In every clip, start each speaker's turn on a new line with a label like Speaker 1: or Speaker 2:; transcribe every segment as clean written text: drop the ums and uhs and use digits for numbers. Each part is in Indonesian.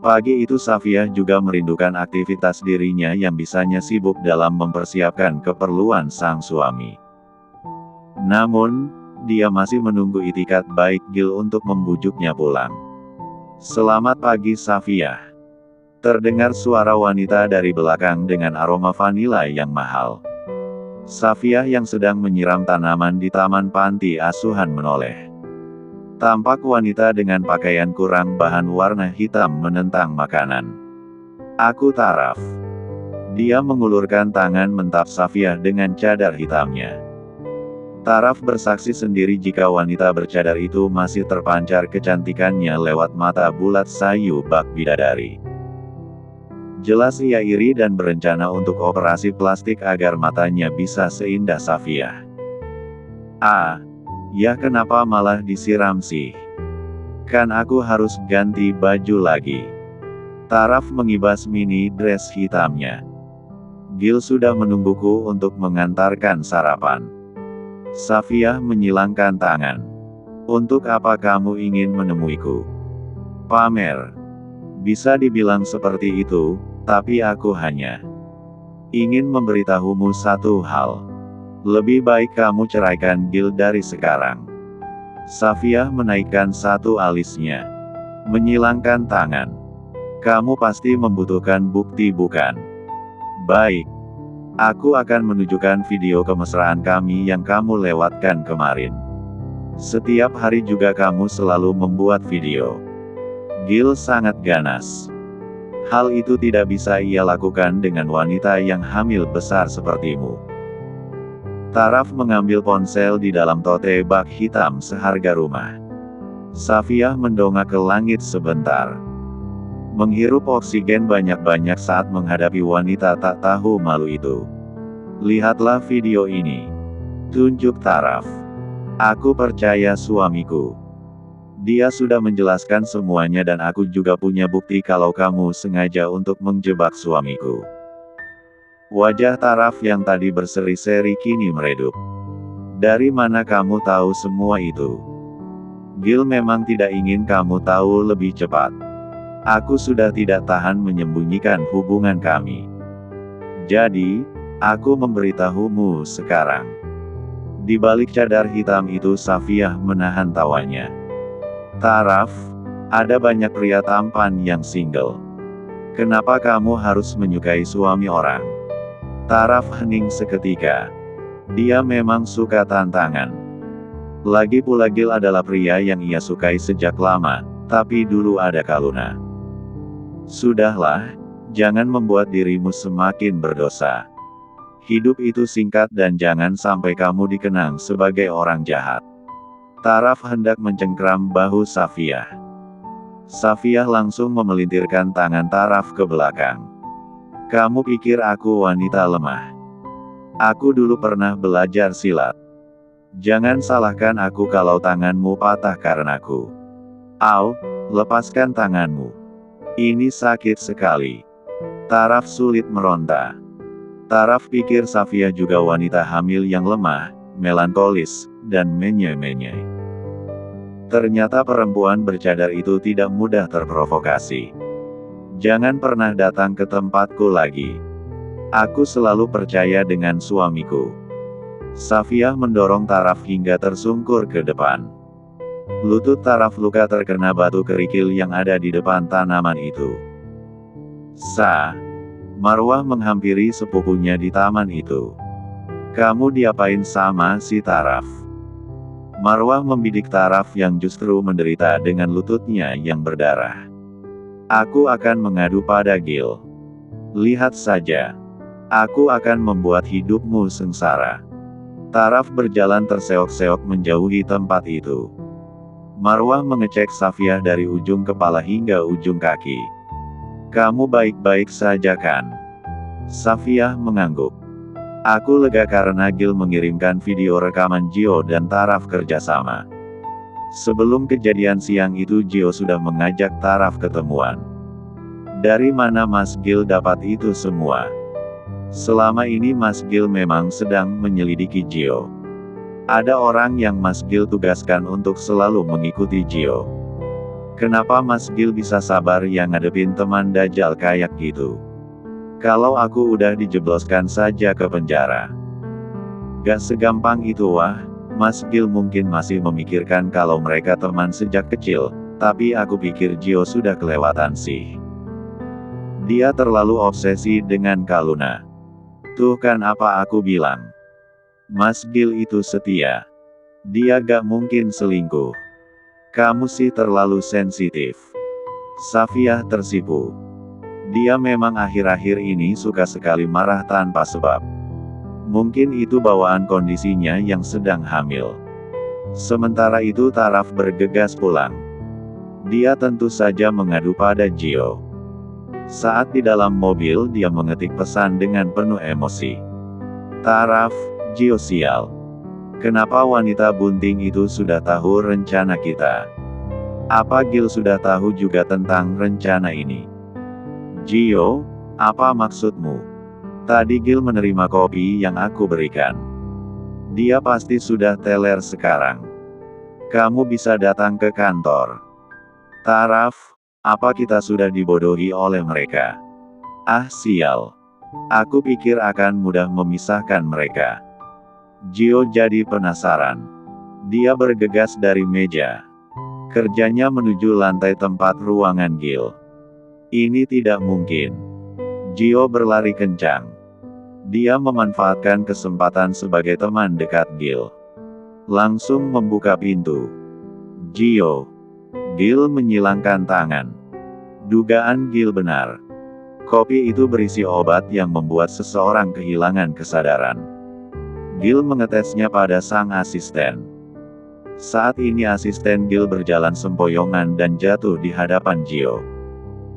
Speaker 1: Pagi itu Safiyah juga merindukan aktivitas dirinya yang bisanya sibuk dalam mempersiapkan keperluan sang suami. Namun, dia masih menunggu itikat baik Gil untuk membujuknya pulang. "Selamat pagi Safiyah." Terdengar suara wanita dari belakang dengan aroma vanila yang mahal. Safiyah yang sedang menyiram tanaman di taman panti asuhan menoleh. Tampak wanita dengan pakaian kurang bahan warna hitam menentang makanan. "Aku Taraf." Dia mengulurkan tangan mentap Safiyah dengan cadar hitamnya. Taraf bersaksi sendiri jika wanita bercadar itu masih terpancar kecantikannya lewat mata bulat sayu bak bidadari. Jelas ia iri dan berencana untuk operasi plastik agar matanya bisa seindah Safiyah. Ya kenapa malah disiram sih? Kan aku harus ganti baju lagi." Taraf mengibas mini dress hitamnya. "Gil sudah menungguku untuk mengantarkan sarapan." Safiyah menyilangkan tangan. "Untuk apa kamu ingin menemuiku? Pamer?" "Bisa dibilang seperti itu, tapi aku hanya ingin memberitahumu satu hal. Lebih baik kamu ceraikan Gil dari sekarang." Safiyah menaikkan satu alisnya. Menyilangkan tangan. "Kamu pasti membutuhkan bukti bukan? Baik. Aku akan menunjukkan video kemesraan kami yang kamu lewatkan kemarin. Setiap hari juga kamu selalu membuat video." Gil sangat ganas. Hal itu tidak bisa ia lakukan dengan wanita yang hamil besar sepertimu. Taraf mengambil ponsel di dalam tote bag hitam seharga rumah. Safiyah mendongak ke langit sebentar. Menghirup oksigen banyak-banyak saat menghadapi wanita tak tahu malu itu. "Lihatlah video ini," tunjuk Taraf. "Aku percaya suamiku. Dia sudah menjelaskan semuanya dan aku juga punya bukti kalau kamu sengaja untuk menjebak suamiku." Wajah Taraf yang tadi berseri-seri kini meredup. "Dari mana kamu tahu semua itu?" "Gil memang tidak ingin kamu tahu lebih cepat. Aku sudah tidak tahan menyembunyikan hubungan kami. Jadi, aku memberitahumu sekarang." Di balik cadar hitam itu Safiyah menahan tawanya. "Taraf, ada banyak pria tampan yang single. Kenapa kamu harus menyukai suami orang?" Taraf hening seketika. Dia memang suka tantangan. Lagi pula Gil adalah pria yang ia sukai sejak lama, tapi dulu ada Kaluna. "Sudahlah, jangan membuat dirimu semakin berdosa. Hidup itu singkat dan jangan sampai kamu dikenang sebagai orang jahat." Taraf hendak mencengkram bahu Safiyah. Safiyah langsung memelintirkan tangan Taraf ke belakang. "Kamu pikir aku wanita lemah? Aku dulu pernah belajar silat. Jangan salahkan aku kalau tanganmu patah karenaku." "Au, lepaskan tanganmu. Ini sakit sekali." Taraf sulit meronta. Taraf pikir Safiyah juga wanita hamil yang lemah, melankolis, dan menye-menye. Ternyata perempuan bercadar itu tidak mudah terprovokasi. "Jangan pernah datang ke tempatku lagi. Aku selalu percaya dengan suamiku." Safiyah mendorong Taraf hingga tersungkur ke depan. Lutut Taraf luka terkena batu kerikil yang ada di depan tanaman itu. Marwah menghampiri sepupunya di taman itu. "Kamu diapain sama si Taraf?" Marwah membidik Taraf yang justru menderita dengan lututnya yang berdarah. "Aku akan mengadu pada Gil. Lihat saja. Aku akan membuat hidupmu sengsara." Taraf berjalan terseok-seok menjauhi tempat itu. Marwah mengecek Safiyah dari ujung kepala hingga ujung kaki. "Kamu baik-baik saja kan?" Safiyah mengangguk. "Aku lega karena Gil mengirimkan video rekaman Gio dan Taraf kerjasama. Sebelum kejadian siang itu Gio sudah mengajak Taraf ketemuan." "Dari mana Mas Gil dapat itu semua?" "Selama ini Mas Gil memang sedang menyelidiki Gio. Ada orang yang Mas Gil tugaskan untuk selalu mengikuti Gio. Kenapa Mas Gil bisa sabar yang ngadepin teman dajal kayak gitu? Kalau aku udah dijebloskan saja ke penjara. Gak segampang itu wah, Mas Gil mungkin masih memikirkan kalau mereka teman sejak kecil, tapi aku pikir Gio sudah kelewatan sih. Dia terlalu obsesi dengan Kak Luna. Tuh kan apa aku bilang. Mas Gil itu setia. Dia gak mungkin selingkuh. Kamu sih terlalu sensitif. Safia tersipu. Dia memang akhir-akhir ini suka sekali marah tanpa sebab. Mungkin itu bawaan kondisinya yang sedang hamil. Sementara itu Taraf bergegas pulang. Dia tentu saja mengadu pada Gio. Saat di dalam mobil dia mengetik pesan dengan penuh emosi. Taraf, Gio sial. Kenapa wanita bunting itu sudah tahu rencana kita? Apa Gil sudah tahu juga tentang rencana ini? Gio, apa maksudmu? Tadi Gil menerima kopi yang aku berikan. Dia pasti sudah teler sekarang. Kamu bisa datang ke kantor. Taraf, apa kita sudah dibodohi oleh mereka? Ah sial. Aku pikir akan mudah memisahkan mereka. Gio jadi penasaran. Dia bergegas dari meja kerjanya menuju lantai tempat ruangan Gil. Ini tidak mungkin. Gio berlari kencang. Dia memanfaatkan kesempatan sebagai teman dekat Gil. Langsung membuka pintu. Gio. Gil menyilangkan tangan. Dugaan Gil benar. Kopi itu berisi obat yang membuat seseorang kehilangan kesadaran. Gil mengetesnya pada sang asisten. Saat ini asisten Gil berjalan sempoyongan dan jatuh di hadapan Gio.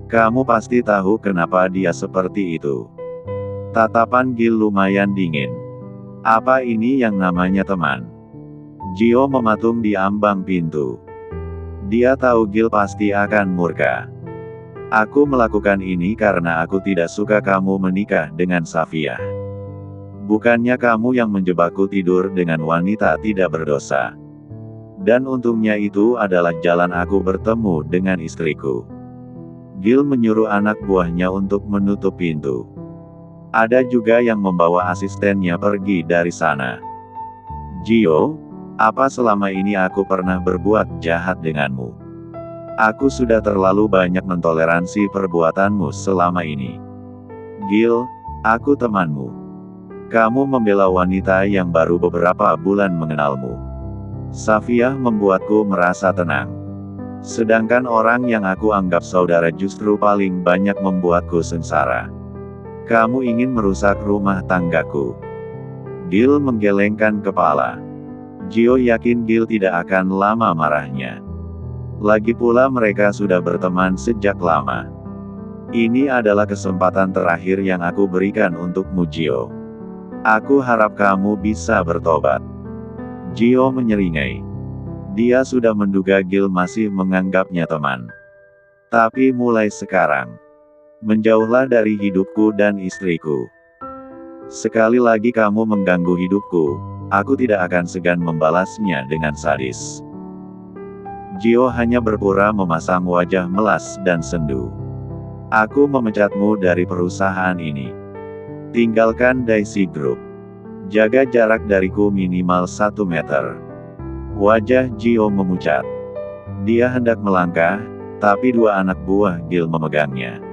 Speaker 1: Kamu pasti tahu kenapa dia seperti itu. Tatapan Gil lumayan dingin. Apa ini yang namanya teman? Gio mematung di ambang pintu. Dia tahu Gil pasti akan murka. Aku melakukan ini karena aku tidak suka kamu menikah dengan Safia. Bukannya kamu yang menjebakku tidur dengan wanita tidak berdosa. Dan untungnya itu adalah jalan aku bertemu dengan istriku. Gil menyuruh anak buahnya untuk menutup pintu. Ada juga yang membawa asistennya pergi dari sana. Gio, apa selama ini aku pernah berbuat jahat denganmu? Aku sudah terlalu banyak mentoleransi perbuatanmu selama ini. Gil, aku temanmu. Kamu membela wanita yang baru beberapa bulan mengenalmu. Safia membuatku merasa tenang. Sedangkan orang yang aku anggap saudara justru paling banyak membuatku sengsara. Kamu ingin merusak rumah tanggaku. Gil menggelengkan kepala. Gio yakin Gil tidak akan lama marahnya. Lagi pula mereka sudah berteman sejak lama. Ini adalah kesempatan terakhir yang aku berikan untukmu Gio. Aku harap kamu bisa bertobat. Gio menyeringai. Dia sudah menduga Gil masih menganggapnya teman. Tapi mulai sekarang, menjauhlah dari hidupku dan istriku. Sekali lagi kamu mengganggu hidupku, aku tidak akan segan membalasnya dengan sadis. Gio hanya berpura memasang wajah melas dan sendu. Aku memecatmu dari perusahaan ini. Tinggalkan Daisy Group. Jaga jarak dariku minimal 1 meter. Wajah Gio memucat. Dia hendak melangkah, tapi 2 anak buah Gil memegangnya.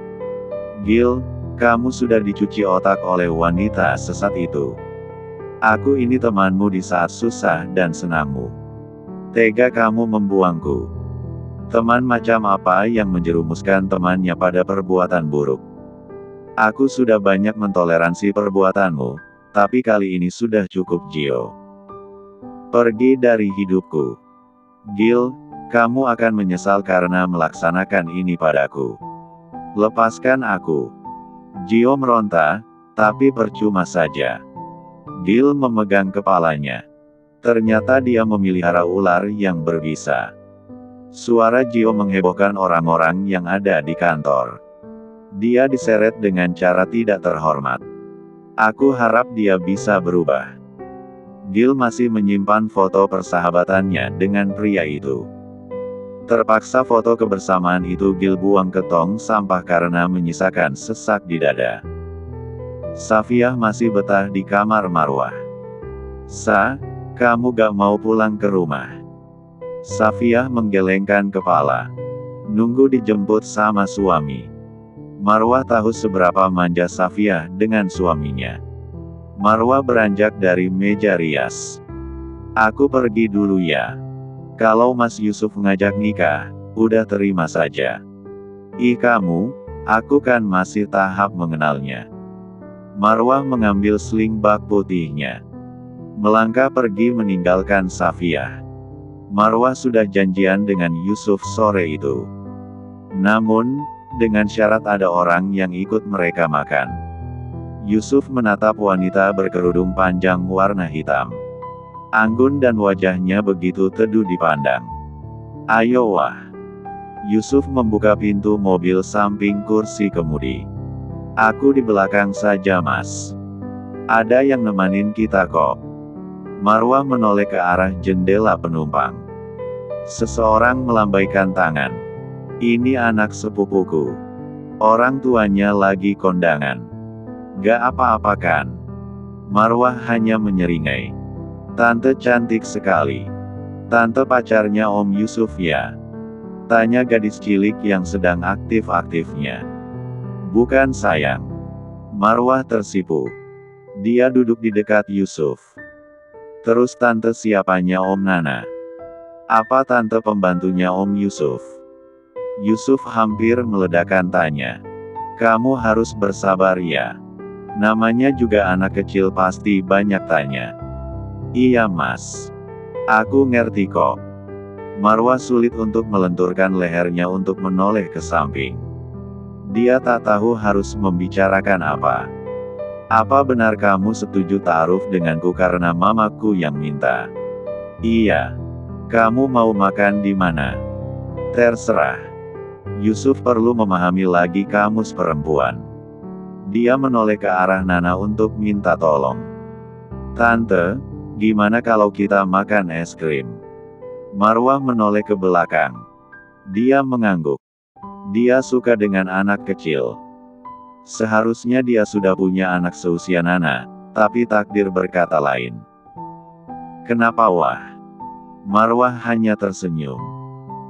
Speaker 1: Gil, kamu sudah dicuci otak oleh wanita sesat itu. Aku ini temanmu di saat susah dan senangmu. Tega kamu membuangku. Teman macam apa yang menjerumuskan temannya pada perbuatan buruk? Aku sudah banyak mentoleransi perbuatanmu. Tapi kali ini sudah cukup Gio. Pergi dari hidupku. Gil, kamu akan menyesal karena melaksanakan ini padaku. Lepaskan aku. Gio meronta, tapi percuma saja. Gil memegang kepalanya. Ternyata dia memelihara ular yang berbisa. Suara Gio menghebohkan orang-orang yang ada di kantor. Dia diseret dengan cara tidak terhormat. Aku harap dia bisa berubah. Gil masih menyimpan foto persahabatannya dengan pria itu. Terpaksa foto kebersamaan itu Gil buang ke tong sampah karena menyisakan sesak di dada. Safiyah masih betah di kamar Marwah. Kamu gak mau pulang ke rumah? Safiyah menggelengkan kepala. Nunggu dijemput sama suami. Marwah tahu seberapa manja Safiyah dengan suaminya. Marwah beranjak dari meja rias. Aku pergi dulu ya. Kalau Mas Yusuf ngajak nikah, udah terima saja. Kamu, aku kan masih tahap mengenalnya. Marwah mengambil sling bak putihnya. Melangkah pergi meninggalkan Safiyah. Marwah sudah janjian dengan Yusuf sore itu. Namun, dengan syarat ada orang yang ikut mereka makan. Yusuf menatap wanita berkerudung panjang warna hitam. Anggun dan wajahnya begitu teduh dipandang. Ayo wah. Yusuf membuka pintu mobil samping kursi kemudi. Aku di belakang saja mas. Ada yang nemanin kita kok. Marwah menoleh ke arah jendela penumpang. Seseorang melambaikan tangan. Ini anak sepupuku. Orang tuanya lagi kondangan. Gak apa-apa kan? Marwah hanya menyeringai. Tante cantik sekali. Tante pacarnya Om Yusuf ya? Tanya gadis cilik yang sedang aktif-aktifnya. Bukan sayang. Marwah tersipu. Dia duduk di dekat Yusuf. Terus tante siapanya Om Nana? Apa tante pembantunya Om Yusuf? Yusuf hampir meledakkan tanya. Kamu harus bersabar ya. Namanya juga anak kecil pasti banyak tanya. Iya mas. Aku ngerti kok. Marwah sulit untuk melenturkan lehernya untuk menoleh ke samping. Dia tak tahu harus membicarakan apa. Apa benar kamu setuju ta'aruf denganku karena mamaku yang minta? Iya. Kamu mau makan di mana? Terserah. Yusuf perlu memahami lagi kamus perempuan. Dia menoleh ke arah Nana untuk minta tolong. Tante, gimana kalau kita makan es krim? Marwah menoleh ke belakang. Dia mengangguk. Dia suka dengan anak kecil. Seharusnya dia sudah punya anak seusia Nana, tapi takdir berkata lain. Kenapa wah? Marwah hanya tersenyum.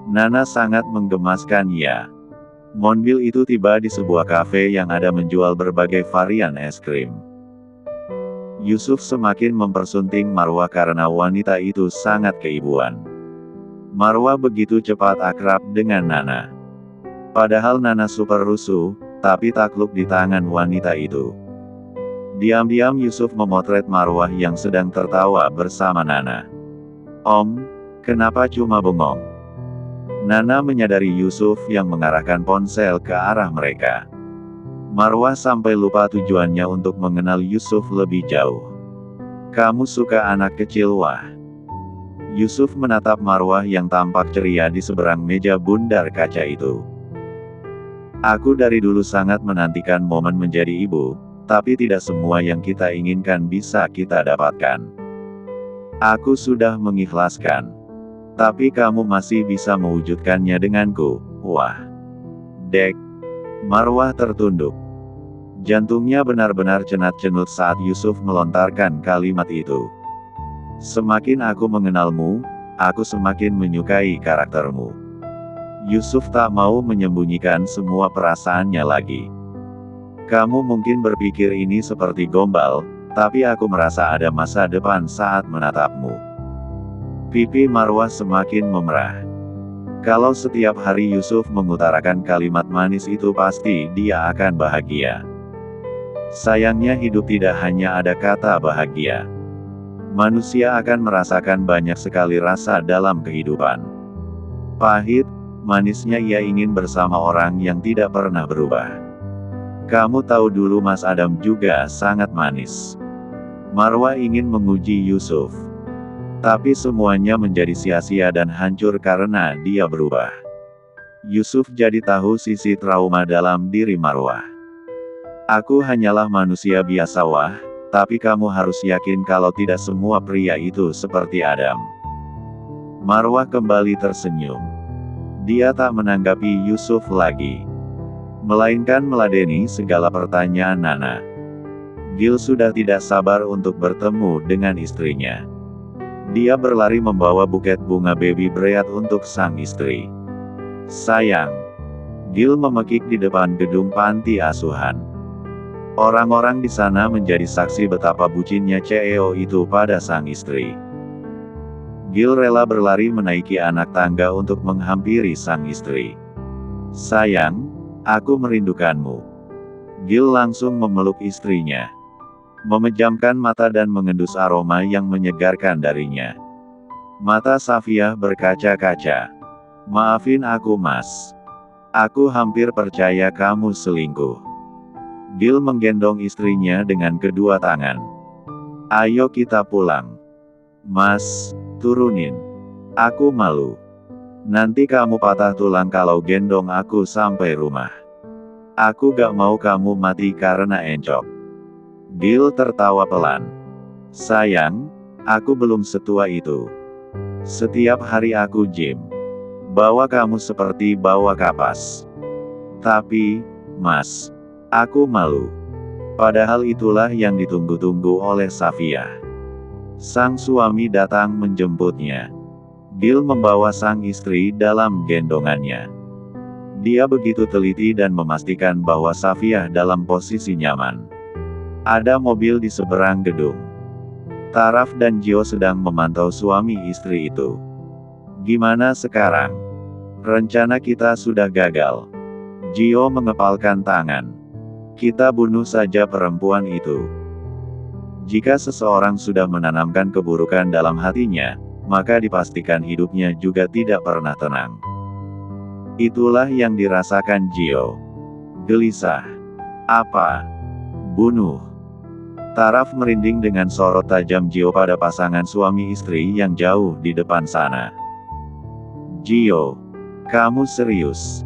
Speaker 1: Nana sangat menggemaskan ya. Mobil itu tiba di sebuah kafe yang ada menjual berbagai varian es krim. Yusuf semakin mempersunting Marwah karena wanita itu sangat keibuan. Marwah begitu cepat akrab dengan Nana. Padahal Nana super rusuh, tapi takluk di tangan wanita itu. Diam-diam Yusuf memotret Marwah yang sedang tertawa bersama Nana. Om, kenapa cuma bengong? Nana menyadari Yusuf yang mengarahkan ponsel ke arah mereka. Marwah sampai lupa tujuannya untuk mengenal Yusuf lebih jauh. Kamu suka anak kecil wah? Yusuf menatap Marwah yang tampak ceria di seberang meja bundar kaca itu. Aku dari dulu sangat menantikan momen menjadi ibu, tapi tidak semua yang kita inginkan bisa kita dapatkan. Aku sudah mengikhlaskan. Tapi kamu masih bisa mewujudkannya denganku, wah. Dek. Marwah tertunduk. Jantungnya benar-benar cenat-cenut saat Yusuf melontarkan kalimat itu. Semakin aku mengenalmu, aku semakin menyukai karaktermu. Yusuf tak mau menyembunyikan semua perasaannya lagi. Kamu mungkin berpikir ini seperti gombal, tapi aku merasa ada masa depan saat menatapmu. Pipi Marwah semakin memerah. Kalau setiap hari Yusuf mengutarakan kalimat manis itu pasti dia akan bahagia. Sayangnya hidup tidak hanya ada kata bahagia. Manusia akan merasakan banyak sekali rasa dalam kehidupan. Pahit, manisnya ia ingin bersama orang yang tidak pernah berubah. Kamu tahu dulu Mas Adam juga sangat manis. Marwah ingin menguji Yusuf. Tapi semuanya menjadi sia-sia dan hancur karena dia berubah. Yusuf jadi tahu sisi trauma dalam diri Marwah. Aku hanyalah manusia biasa wah, tapi kamu harus yakin kalau tidak semua pria itu seperti Adam. Marwah kembali tersenyum. Dia tak menanggapi Yusuf lagi, melainkan meladeni segala pertanyaan Nana. Gil sudah tidak sabar untuk bertemu dengan istrinya. Dia berlari membawa buket bunga baby Bryat untuk sang istri. "Sayang," Gil memekik di depan gedung panti asuhan. Orang-orang di sana menjadi saksi betapa bucinnya CEO itu pada sang istri. Gil rela berlari menaiki anak tangga untuk menghampiri sang istri. "Sayang, aku merindukanmu." Gil langsung memeluk istrinya, memejamkan mata dan mengendus aroma yang menyegarkan darinya. Mata Safiyah berkaca-kaca. "Maafin aku, Mas. Aku hampir percaya kamu selingkuh." Gil menggendong istrinya dengan kedua tangan. "Ayo kita pulang. Mas, turunin. Aku malu. Nanti kamu patah tulang kalau gendong aku sampai rumah. Aku gak mau kamu mati karena encok." Gil tertawa pelan. "Sayang, aku belum setua itu. Setiap hari aku gym. Bawa kamu seperti bawa kapas. Tapi, Mas, aku malu." Padahal itulah yang ditunggu-tunggu oleh Safiyah. Sang suami datang menjemputnya. Gil membawa sang istri dalam gendongannya. Dia begitu teliti dan memastikan bahwa Safiyah dalam posisi nyaman. Ada mobil di seberang gedung. Taraf dan Gio sedang memantau suami istri itu. "Gimana sekarang? Rencana kita sudah gagal." Gio mengepalkan tangan. "Kita bunuh saja perempuan itu." Jika seseorang sudah menanamkan keburukan dalam hatinya, maka dipastikan hidupnya juga tidak pernah tenang. Itulah yang dirasakan Gio. Gelisah. "Apa? Bunuh?" Taraf merinding dengan sorot tajam Gio pada pasangan suami istri yang jauh di depan sana. "Gio, kamu serius?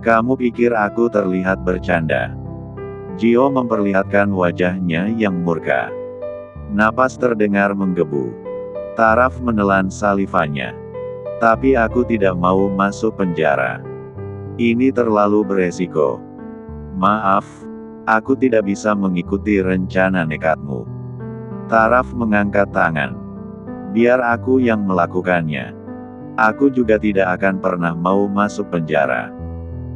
Speaker 1: Kamu pikir aku terlihat bercanda?" Gio memperlihatkan wajahnya yang murka. Napas terdengar menggebu. Taraf menelan salivanya. "Tapi aku tidak mau masuk penjara. Ini terlalu beresiko. Maaf, aku tidak bisa mengikuti rencana nekatmu." Taraf mengangkat tangan. "Biar aku yang melakukannya. Aku juga tidak akan pernah mau masuk penjara.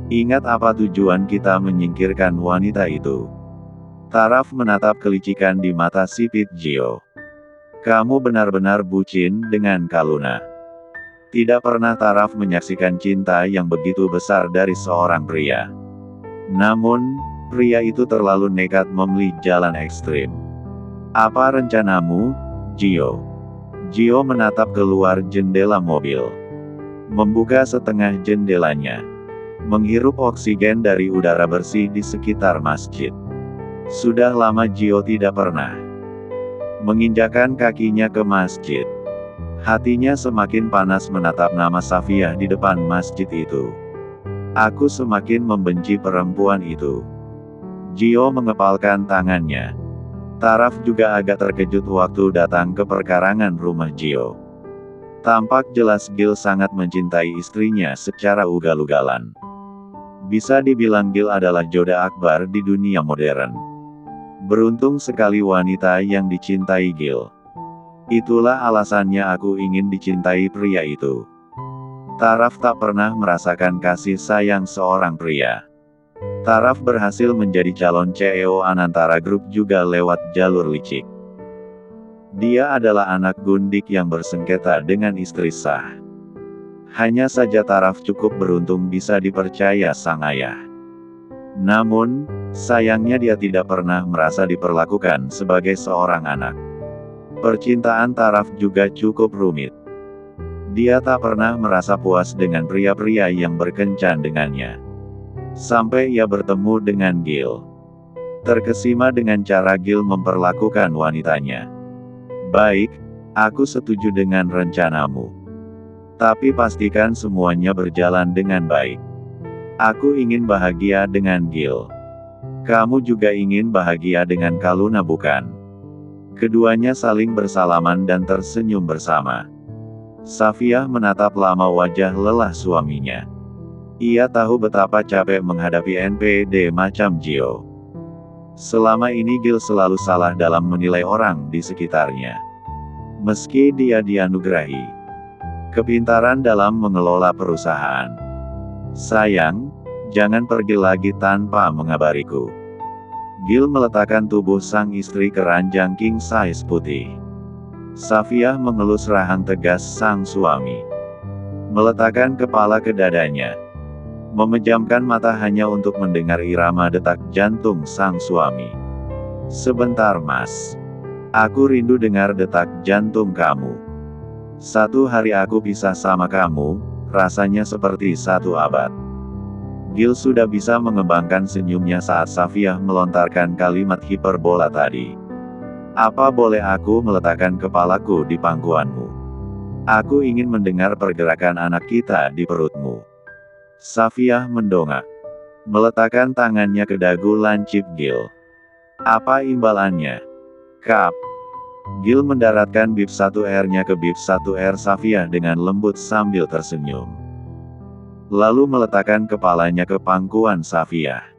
Speaker 1: Ingat apa tujuan kita menyingkirkan wanita itu." Taraf menatap kelicikan di mata sipit Gio. "Kamu benar-benar bucin dengan Kaluna." Tidak pernah Taraf menyaksikan cinta yang begitu besar dari seorang pria. Namun, pria itu terlalu nekat memilih jalan ekstrim. "Apa rencanamu, Gio?" Gio menatap keluar jendela mobil. Membuka setengah jendelanya. Menghirup oksigen dari udara bersih di sekitar masjid. Sudah lama Gio tidak pernah menginjakan kakinya ke masjid. Hatinya semakin panas menatap nama Safiyah di depan masjid itu. "Aku semakin membenci perempuan itu." Gio mengepalkan tangannya. Taraf juga agak terkejut waktu datang ke perkarangan rumah Gio. Tampak jelas Gil sangat mencintai istrinya secara ugal-ugalan. Bisa dibilang Gil adalah jodoh akbar di dunia modern. Beruntung sekali wanita yang dicintai Gil. Itulah alasannya aku ingin dicintai pria itu. Taraf tak pernah merasakan kasih sayang seorang pria. Taraf berhasil menjadi calon CEO Anantara Group juga lewat jalur licik. Dia adalah anak gundik yang bersengketa dengan istri sah. Hanya saja Taraf cukup beruntung bisa dipercaya sang ayah. Namun, sayangnya dia tidak pernah merasa diperlakukan sebagai seorang anak. Percintaan Taraf juga cukup rumit. Dia tak pernah merasa puas dengan pria-pria yang berkencan dengannya. Sampai ia bertemu dengan Gil. Terkesima dengan cara Gil memperlakukan wanitanya. "Baik, aku setuju dengan rencanamu. Tapi pastikan semuanya berjalan dengan baik. Aku ingin bahagia dengan Gil. Kamu juga ingin bahagia dengan Kaluna bukan?" Keduanya saling bersalaman dan tersenyum bersama. Safiyah menatap lama wajah lelah suaminya. Ia tahu betapa capek menghadapi NPD macam Gio. Selama ini Gil selalu salah dalam menilai orang di sekitarnya. Meski dia dianugerahi kepintaran dalam mengelola perusahaan. Sayang, jangan pergi lagi tanpa mengabariku. Gil meletakkan tubuh sang istri ke ranjang king size putih. Safiyah mengelus rahang tegas sang suami. Meletakkan kepala ke dadanya. Memejamkan mata hanya untuk mendengar irama detak jantung sang suami. Sebentar mas. Aku rindu dengar detak jantung kamu. Satu hari aku pisah sama kamu, rasanya seperti satu abad. Gil sudah bisa mengembangkan senyumnya saat Safiyah melontarkan kalimat hiperbola tadi. Apa boleh aku meletakkan kepalaku di pangkuanmu? Aku ingin mendengar pergerakan anak kita di perutmu. Safiyah mendongak. Meletakkan tangannya ke dagu lancip Gil. Apa imbalannya? Kap. Gil mendaratkan bib 1R-nya ke bib 1R Safiyah dengan lembut sambil tersenyum. Lalu meletakkan kepalanya ke pangkuan Safiyah.